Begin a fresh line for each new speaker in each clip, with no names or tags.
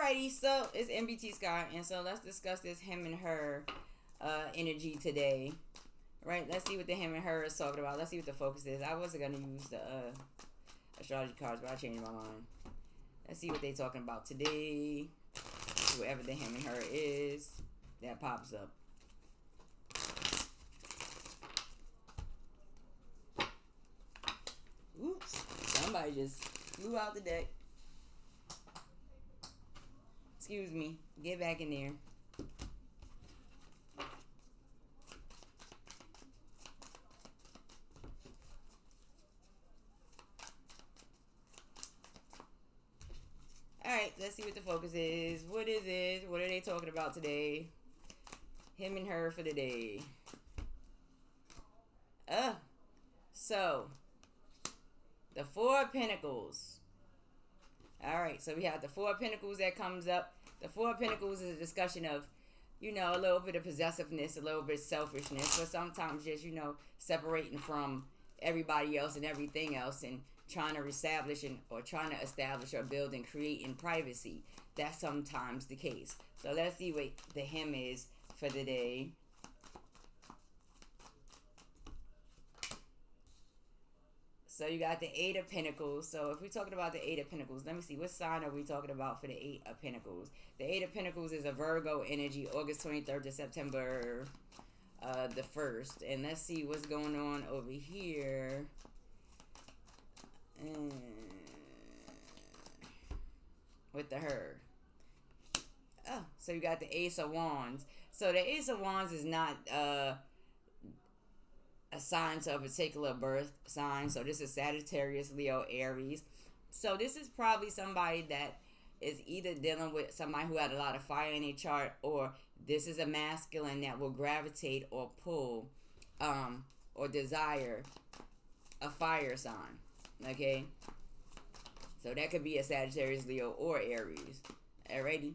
Alrighty, so it's MBT Sky, and so let's discuss this him and her energy today. Right? Let's see what the him and her is talking about. Let's see what the focus is. I wasn't gonna use the astrology cards, but I changed my mind. Let's see what they're talking about today. Whoever the him and her is, that pops up. Oops, somebody just flew out the deck. Excuse me. Get back in there. Alright, let's see what the focus is. What is it? What are they talking about today? Him and her for the day. So the Four of Pentacles. Alright, so we have the Four of Pentacles that comes up. The Four of Pentacles is a discussion of, you know, a little bit of possessiveness, a little bit of selfishness, but sometimes just, you know, separating from everybody else and everything else and trying to establish or build and create in privacy. That's sometimes the case. So let's see what the him is for the day. So you got the Eight of Pentacles. So if we're talking about the Eight of Pentacles, let me see. What sign are we talking about for the Eight of Pentacles? The Eight of Pentacles is a Virgo energy, August 23rd to September the 1st. And let's see what's going on over here. With the her. Oh, so you got the Ace of Wands. So the Ace of Wands is not assigned to a particular birth sign. So this is Sagittarius, Leo, Aries. So this is probably somebody that is either dealing with somebody who had a lot of fire in their chart, or this is a masculine that will gravitate or pull or desire a fire sign. Okay? So that could be a Sagittarius, Leo, or Aries. Alrighty?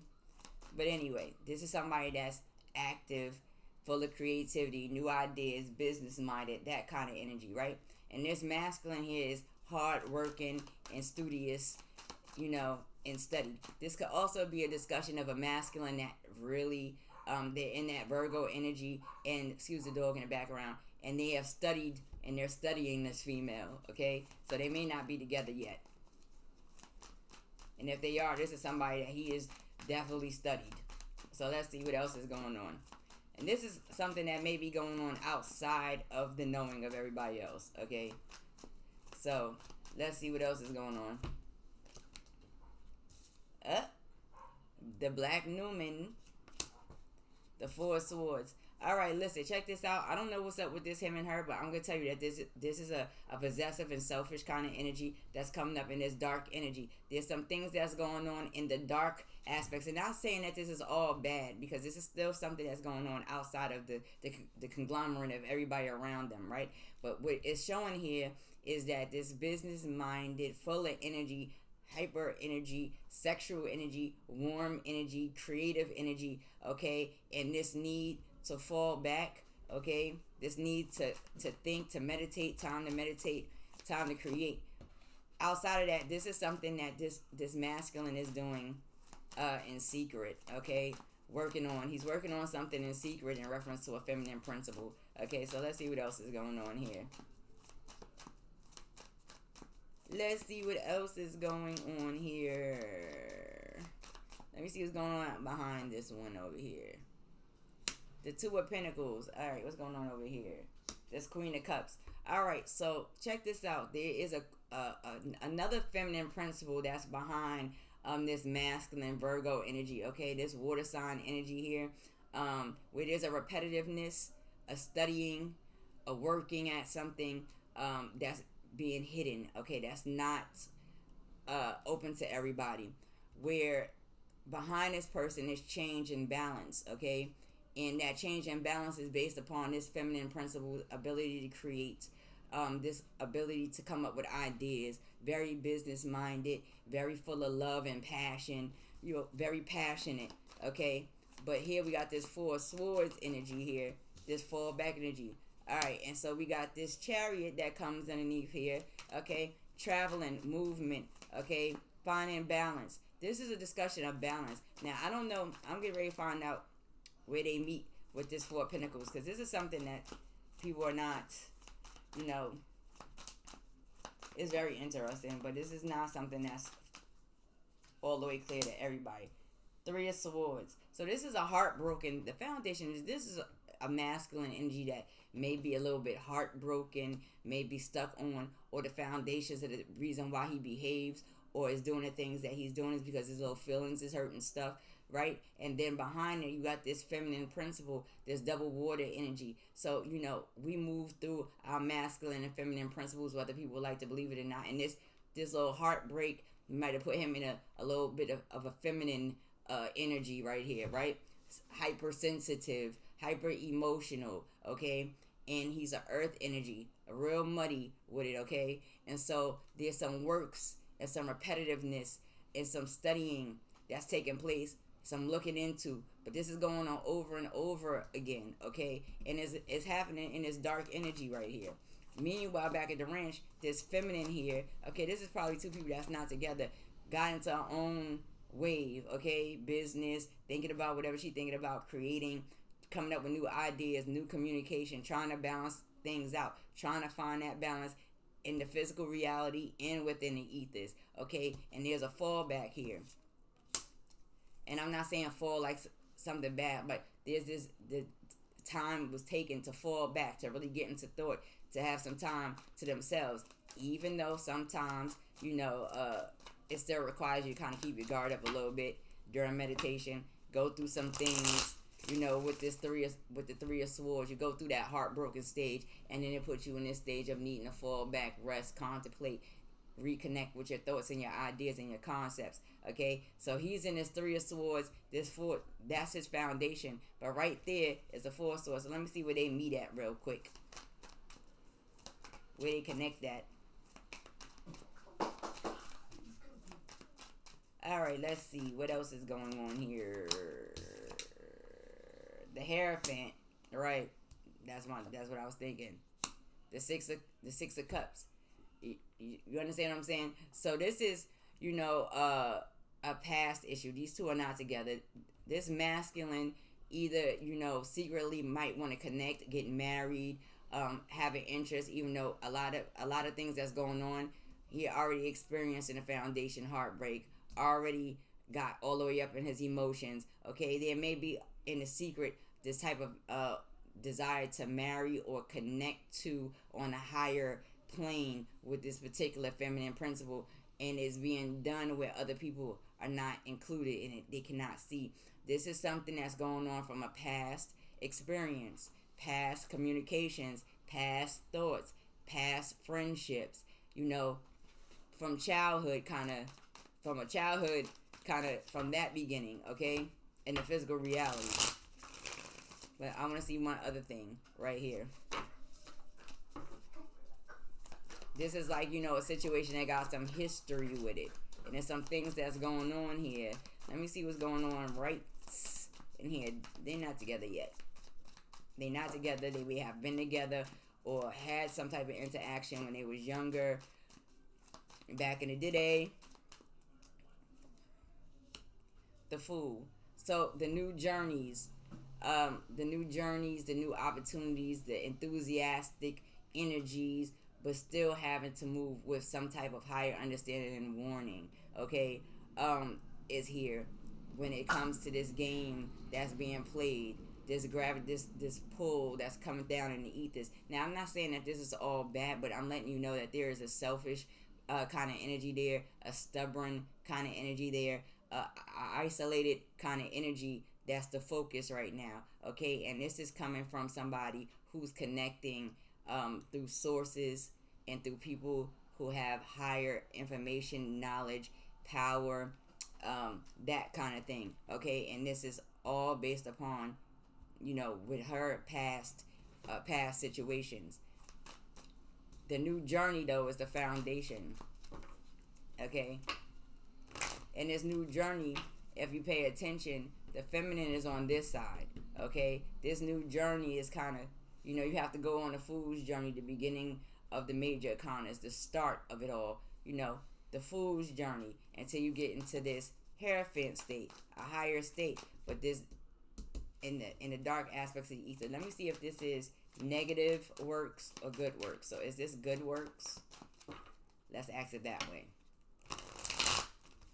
But anyway, this is somebody that's active, full of creativity, new ideas, business-minded, that kind of energy, right? And this masculine here is hard-working and studious, you know, and studied. This could also be a discussion of a masculine that really, they're in that Virgo energy, and, excuse the dog in the background, and they have studied, and they're studying this female, okay? So they may not be together yet. And if they are, this is somebody that he is definitely studied. So let's see what else is going on. And this is something that may be going on outside of the knowing of everybody else, okay? So, let's see what else is going on. The Black Newman. The Four of Swords. Alright, listen, check this out. I don't know what's up with this him and her, but I'm going to tell you that this is a possessive and selfish kind of energy that's coming up in this dark energy. There's some things that's going on in the dark aspects. And not saying that this is all bad, because this is still something that's going on outside of the conglomerate of everybody around them, right? But what it's showing here is that this business-minded, full of energy, hyper energy, sexual energy, warm energy, creative energy, okay? And this need to fall back, okay? This need to think, to meditate, time to create. Outside of that, this is something that this masculine is doing in secret, okay? He's working on something in secret in reference to a feminine principle. Okay, so let's see what else is going on here. Let's see what else is going on here. Let me see what's going on behind this one over here. The Two of Pentacles. Alright, what's going on over here? This Queen of Cups. Alright, so check this out. There is another feminine principle that's behind this masculine Virgo energy. Okay, this water sign energy here. Where there's a repetitiveness, a studying, a working at something that's being hidden. Okay, that's not open to everybody. Where behind this person is change and balance. Okay. And that change and balance is based upon this feminine principle, ability to create, this ability to come up with ideas, very business-minded, very full of love and passion, you know, very passionate, okay? But here we got this Four of Swords energy here, this fall back energy. All right, and so we got this Chariot that comes underneath here, okay? Traveling, movement, okay? Finding balance. this is a discussion of balance. Now, I don't know. I'm getting ready to find out where they meet with this Four of Pentacles, because this is something that people are not, you know, it's very interesting, but this is not something that's all the way clear to everybody. Three of Swords. So this is a heartbroken, the foundation is, this is a masculine energy that may be a little bit heartbroken, may be stuck on, or the foundations of the reason why he behaves or is doing the things that he's doing is because his little feelings is hurting stuff, right? And then behind it, you got this feminine principle, this double water energy. So, you know, we move through our masculine and feminine principles, whether people like to believe it or not. And this little heartbreak might have put him in a little bit of a feminine energy right here, right? Hypersensitive, hyper emotional, okay? And he's an earth energy, a real muddy with it, okay? And so there's some works and some repetitiveness and some studying that's taking place, some looking into, but this is going on over and over again, okay? And it's happening in this dark energy right here. Meanwhile, back at the ranch, this feminine here, okay, this is probably two people that's not together, got into our own wave, okay? Business, thinking about whatever she's thinking about, creating, coming up with new ideas, new communication, trying to balance things out, trying to find that balance in the physical reality and within the ethers, okay? And there's a fallback here. And I'm not saying fall like something bad, but there's the time was taken to fall back, to really get into thought, to have some time to themselves, even though sometimes, you know, it still requires you to kind of keep your guard up a little bit during meditation, go through some things, you know, with the Three of Swords, you go through that heartbroken stage, and then it puts you in this stage of needing to fall back, rest, contemplate, reconnect with your thoughts and your ideas and your concepts, okay? So he's in this Three of Swords, this four, that's his foundation, but right there is the Four of Swords. So let me see where they meet at real quick, where they connect at. Alright, let's see what else is going on here. The Hierophant, right? That's what I was thinking. The six of Cups. You understand what I'm saying? So this is, you know, a past issue. These two are not together. This masculine either, you know, secretly might want to connect, get married, have an interest, even though a lot of things that's going on, he already experienced in the foundation heartbreak, already got all the way up in his emotions, okay? There may be in the secret this type of desire to marry or connect to on a higher plane with this particular feminine principle, and is being done where other people are not included in it. They cannot see. This is something that's going on from a past experience, past communications, past thoughts, past friendships, you know, from childhood, from that beginning, okay, in the physical reality. But I want to see one other thing right here. This is like, you know, a situation that got some history with it. And there's some things that's going on here. Let me see what's going on right in here. They're not together yet. They're not together. They may have been together or had some type of interaction when they was younger, back in the day. The Fool. So the new journeys, the new opportunities, the enthusiastic energies, but still having to move with some type of higher understanding and warning, okay, is here when it comes to this game that's being played, this pull that's coming down in the ethers. Now, I'm not saying that this is all bad, but I'm letting you know that there is a selfish kind of energy there, a stubborn kind of energy there, a isolated kind of energy that's the focus right now, okay? And this is coming from somebody who's connecting through sources and through people who have higher information, knowledge, power, that kind of thing, okay? And this is all based upon, you know, with her past situations. The new journey, though, is the foundation, okay? And this new journey, if you pay attention, the feminine is on this side, okay? This new journey is kind of, you know, you have to go on the Fool's journey, the beginning of the major arcanas, the start of it all, you know, the Fool's journey, until you get into this Hierophant state, a higher state, but this in the dark aspects of the ether. Let me see if this is negative works or good works. So is this good works? Let's ask it that way.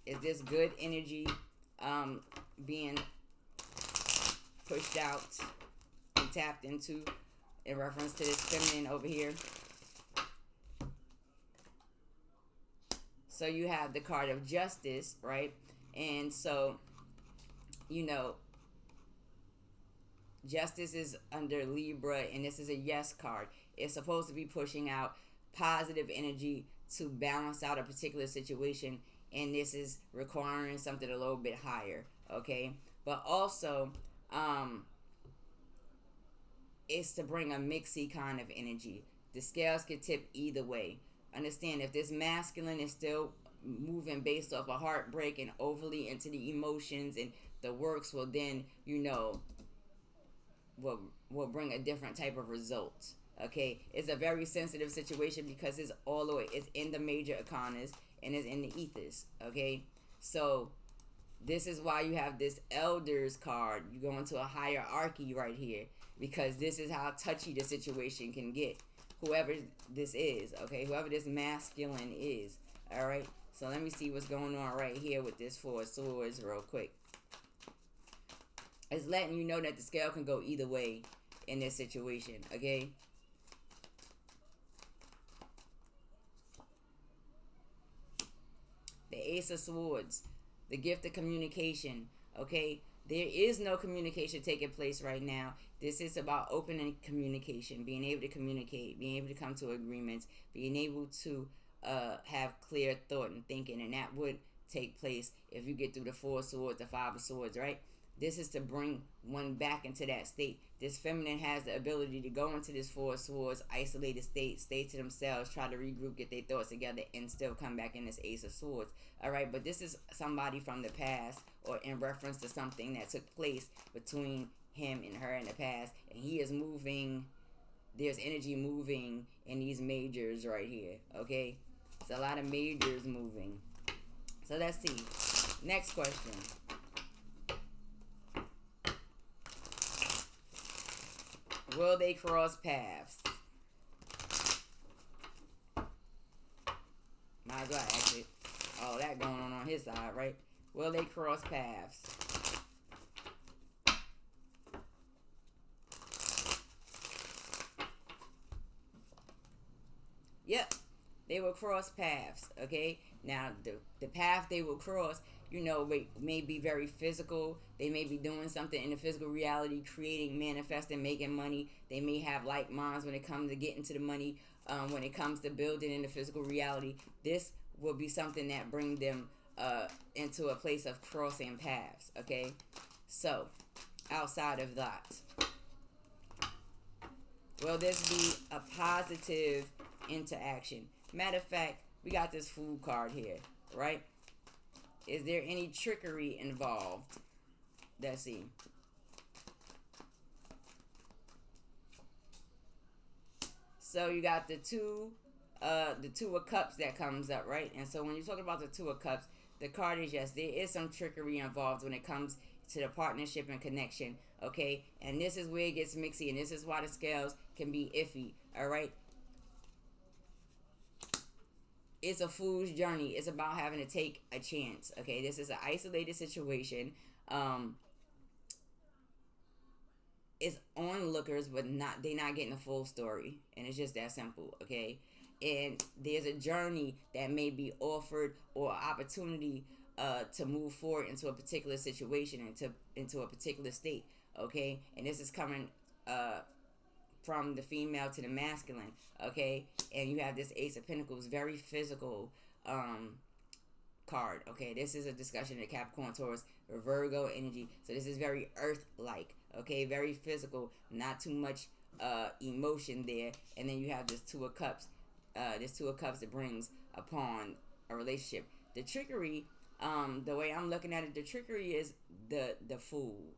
Is this good energy being pushed out and tapped into in reference to this feminine over here? So you have the card of justice, right? And so, you know, justice is under Libra, and this is a yes card. It's supposed to be pushing out positive energy to balance out a particular situation, and this is requiring something a little bit higher, okay? But also, it's to bring a mixy kind of energy. The scales could tip either way. Understand, if this masculine is still moving based off a heartbreak and overly into the emotions, and the works will then, you know, will bring a different type of result. Okay, it's a very sensitive situation because it's all the way, it's in the major arcanas and it's in the ethers. Okay, so this is why you have this elders card. You go into a hierarchy right here, because this is how touchy the situation can get. Whoever this is, okay, whoever this masculine is. All right, so let me see what's going on right here with this Four of Swords real quick. It's letting you know that the scale can go either way in this situation, okay? The Ace of Swords, the gift of communication, okay? There is no communication taking place right now. This is about opening communication, being able to communicate, being able to come to agreements, being able to have clear thought and thinking, and that would take place if you get through the Four of Swords, the Five of Swords, right? This is to bring one back into that state. This feminine has the ability to go into this Four of Swords, isolated state, stay to themselves, try to regroup, get their thoughts together, and still come back in this Ace of Swords. All right, but this is somebody from the past, or in reference to something that took place between him and her in the past, and he is moving. There's energy moving in these majors right here, okay? It's a lot of majors moving. So let's see. Next question. Will they cross paths? Might as well ask it. All that going on his side, right? Will they cross paths? Yep, they will cross paths, okay? Now, the path they will cross, you know, may be very physical. They may be doing something in the physical reality, creating, manifesting, making money. They may have like minds when it comes to getting to the money, when it comes to building in the physical reality. This will be something that brings them into a place of crossing paths, okay? So, outside of that, will this be a positive interaction? Matter of fact, we got this Fool card here, right? Is there any trickery involved? Let's see. So you got the Two of Cups that comes up, right? And so when you talk about the Two of Cups, the card is, yes, there is some trickery involved when it comes to the partnership and connection, okay? And this is where it gets mixy, and this is why the scales can be iffy, all right? It's a fool's journey. It's about having to take a chance, okay? This is an isolated situation. It's onlookers, but they're not getting the full story, and it's just that simple, okay? And there's a journey that may be offered, or opportunity to move forward into a particular situation, into a particular state, okay? And this is coming from the female to the masculine, okay? And you have this Ace of Pentacles, very physical card, okay? This is a discussion of Capricorn, Taurus, Virgo energy. So this is very earth-like, okay? Very physical, not too much emotion there. And then you have this Two of Cups. This Two of Cups that brings upon a relationship. The trickery, the way I'm looking at it, the trickery is the Fool.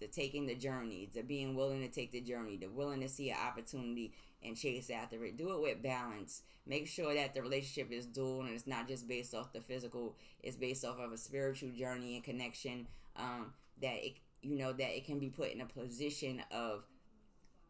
the taking the journey, the being willing to take the journey, the willing to see an opportunity and chase after it. Do it with balance. Make sure that the relationship is dual and it's not just based off the physical. It's based off of a spiritual journey and connection. That it, that it can be put in a position of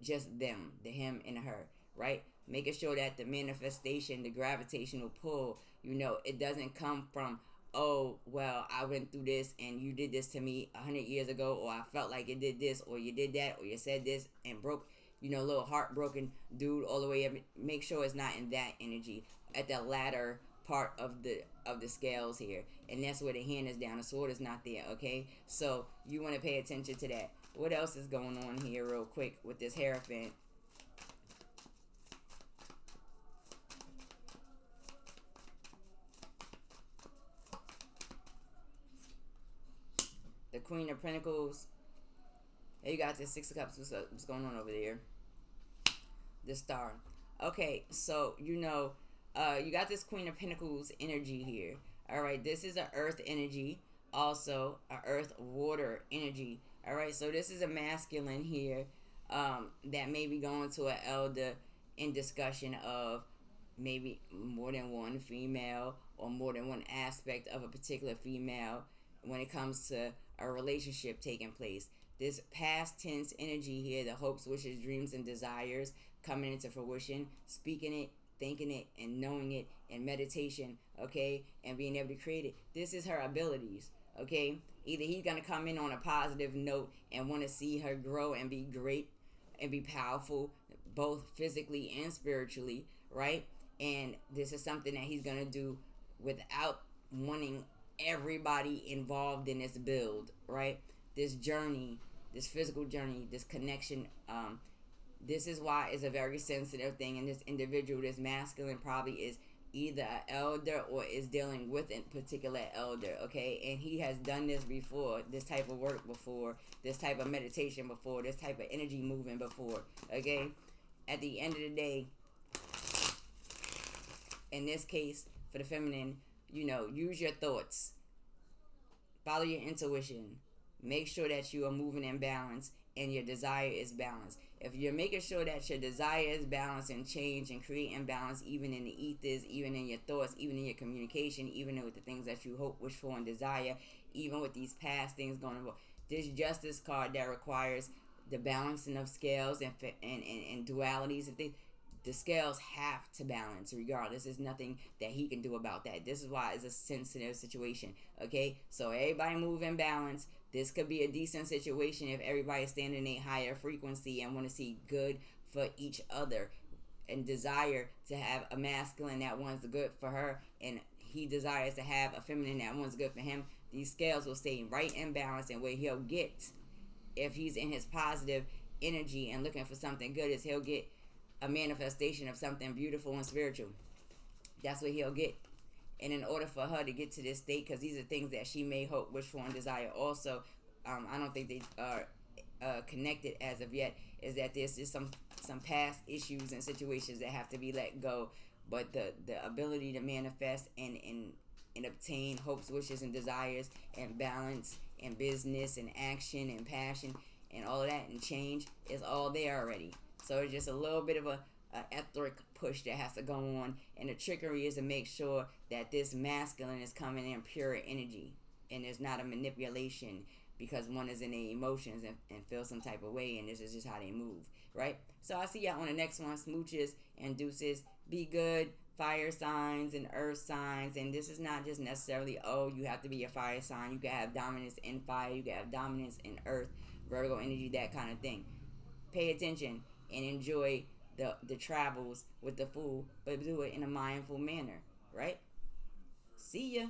just them, the him and her, right? Making sure that the manifestation, the gravitational pull, it doesn't come from, oh, well, I went through this and you did this to me 100 years ago, or I felt like it did this, or you did that, or you said this and broke, little heartbroken dude all the way up. Make sure it's not in that energy at the latter part of the scales here. And that's where the hand is down. The sword is not there, okay? So you want to pay attention to that. What else is going on here real quick with this Hierophant? The Queen of Pentacles. Hey, you got the Six of Cups. What's going on over there? The Star. Okay, so you got this Queen of Pentacles energy here. All right, this is an earth energy, also a earth water energy. All right, so this is a masculine here that may be going to an elder in discussion of maybe more than one female or more than one aspect of a particular female when it comes to a relationship taking place. This past tense energy here, the hopes, wishes, dreams, and desires coming into fruition, speaking it, thinking it, and knowing it, and meditation, okay, and being able to create it. This is her abilities, okay? Either he's going to come in on a positive note and want to see her grow and be great and be powerful, both physically and spiritually, right? And this is something that he's going to do without wanting everybody involved in this build, right? This journey, this physical journey, this connection, this is why it's a very sensitive thing. And this individual, this masculine, probably is either an elder or is dealing with a particular elder, okay? And he has done this before, this type of work before, this type of meditation before, this type of energy movement before, okay? At the end of the day, in this case, for the feminine, use your thoughts. Follow your intuition. Make sure that you are moving in balance and your desire is balanced. If you're making sure that your desire is balanced and change and creating balance, even in the ethers, even in your thoughts, even in your communication, even with the things that you hope, wish for, and desire, even with these past things going on. This Justice card that requires the balancing of scales and dualities and things. The scales have to balance regardless. There's nothing that he can do about that. This is why it's a sensitive situation, okay? So everybody move in balance. This could be a decent situation if everybody's standing in a higher frequency and want to see good for each other and desire to have a masculine that wants good for her and he desires to have a feminine that wants good for him. These scales will stay right in balance, and where he'll get, if he's in his positive energy and looking for something good, is he'll get a manifestation of something beautiful and spiritual. That's what he'll get. And in order for her to get to this state, because these are things that she may hope, wish for, and desire also, I don't think they are connected as of yet, is that there's just some past issues and situations that have to be let go. But the ability to manifest and obtain hopes, wishes, and desires, and balance, and business, and action, and passion, and all of that, and change is all there already. So it's just a little bit of a etheric push that has to go on, and the trickery is to make sure that this masculine is coming in pure energy, and there's not a manipulation because one is in their emotions and feel some type of way, and this is just how they move, right? So I'll see y'all on the next one. Smooches and deuces. Be good. Fire signs and earth signs, and this is not just necessarily, oh, you have to be a fire sign. You can have dominance in fire, you can have dominance in earth, Virgo energy, that kind of thing. Pay attention and enjoy the travels with the Fool, but do it in a mindful manner, right? See ya.